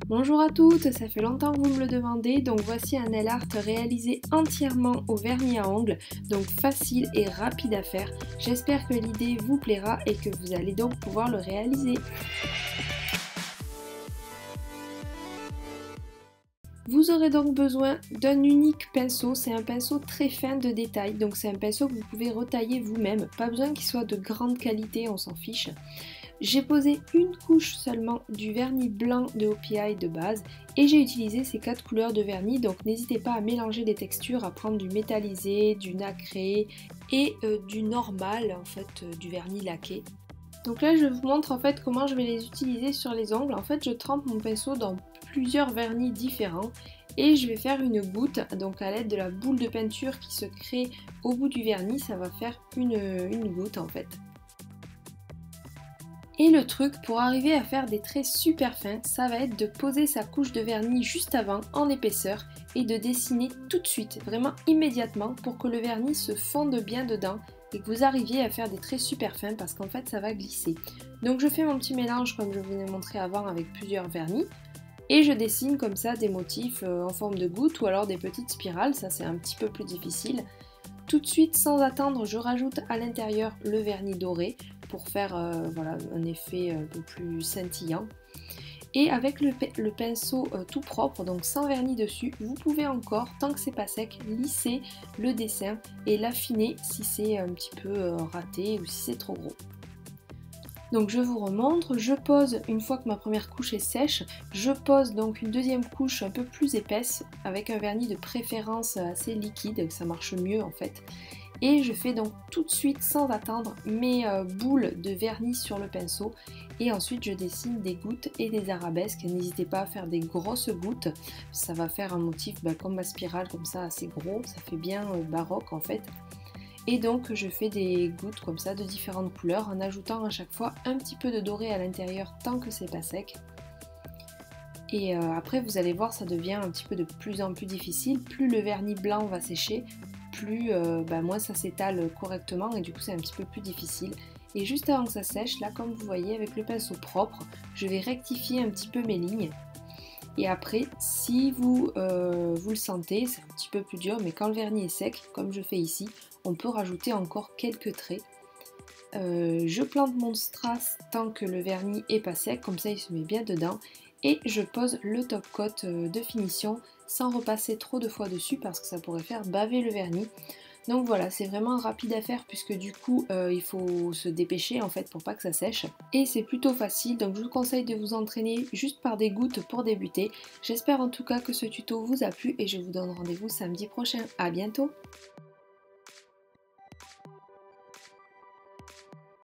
Bonjour à toutes, ça fait longtemps que vous me le demandez, donc voici un nail art réalisé entièrement au vernis à ongles, donc facile et rapide à faire. J'espère que l'idée vous plaira et que vous allez donc pouvoir le réaliser. Vous aurez donc besoin d'un unique pinceau, c'est un pinceau très fin de détail, donc c'est un pinceau que vous pouvez retailler vous-même, pas besoin qu'il soit de grande qualité, on s'en fiche. J'ai posé une couche seulement du vernis blanc de OPI de base et j'ai utilisé ces 4 couleurs de vernis, donc n'hésitez pas à mélanger les textures, à prendre du métallisé, du nacré et du normal, en fait du vernis laqué. Donc là je vous montre en fait comment je vais les utiliser sur les ongles. En fait je trempe mon pinceau dans plusieurs vernis différents et je vais faire une goutte, donc à l'aide de la boule de peinture qui se crée au bout du vernis, ça va faire une goutte en fait. Et le truc pour arriver à faire des traits super fins, ça va être de poser sa couche de vernis juste avant en épaisseur et de dessiner tout de suite, vraiment immédiatement pour que le vernis se fonde bien dedans et que vous arriviez à faire des traits super fins parce qu'en fait ça va glisser. Donc je fais mon petit mélange comme je vous ai montré avant avec plusieurs vernis et je dessine comme ça des motifs en forme de gouttes ou alors des petites spirales, ça c'est un petit peu plus difficile. Tout de suite, sans attendre, je rajoute à l'intérieur le vernis doré pour faire voilà, un effet un peu plus scintillant. Et avec le pinceau tout propre, donc sans vernis dessus, vous pouvez encore, tant que c'est pas sec, lisser le dessin et l'affiner si c'est un petit peu raté ou si c'est trop gros. Donc je vous remontre, je pose une fois que ma première couche est sèche, je pose donc une deuxième couche un peu plus épaisse avec un vernis de préférence assez liquide, ça marche mieux en fait. Et je fais donc tout de suite sans attendre mes boules de vernis sur le pinceau et ensuite je dessine des gouttes et des arabesques. N'hésitez pas à faire des grosses gouttes, ça va faire un motif comme ma spirale comme ça assez gros, ça fait bien baroque en fait. Et donc je fais des gouttes comme ça de différentes couleurs en ajoutant à chaque fois un petit peu de doré à l'intérieur tant que c'est pas sec. Et après vous allez voir ça devient un petit peu de plus en plus difficile, plus le vernis blanc va sécher, plus moins ça s'étale correctement et du coup c'est un petit peu plus difficile. Et juste avant que ça sèche, là comme vous voyez avec le pinceau propre, je vais rectifier un petit peu mes lignes. Et après, si vous le sentez, c'est un petit peu plus dur, mais quand le vernis est sec, comme je fais ici, on peut rajouter encore quelques traits. Je plante mon strass tant que le vernis est pas sec, comme ça il se met bien dedans. Et je pose le top coat de finition sans repasser trop de fois dessus parce que ça pourrait faire baver le vernis. Donc voilà, c'est vraiment rapide à faire puisque du coup il faut se dépêcher en fait pour pas que ça sèche. Et c'est plutôt facile, donc je vous conseille de vous entraîner juste par des gouttes pour débuter. J'espère en tout cas que ce tuto vous a plu et je vous donne rendez-vous samedi prochain. À bientôt!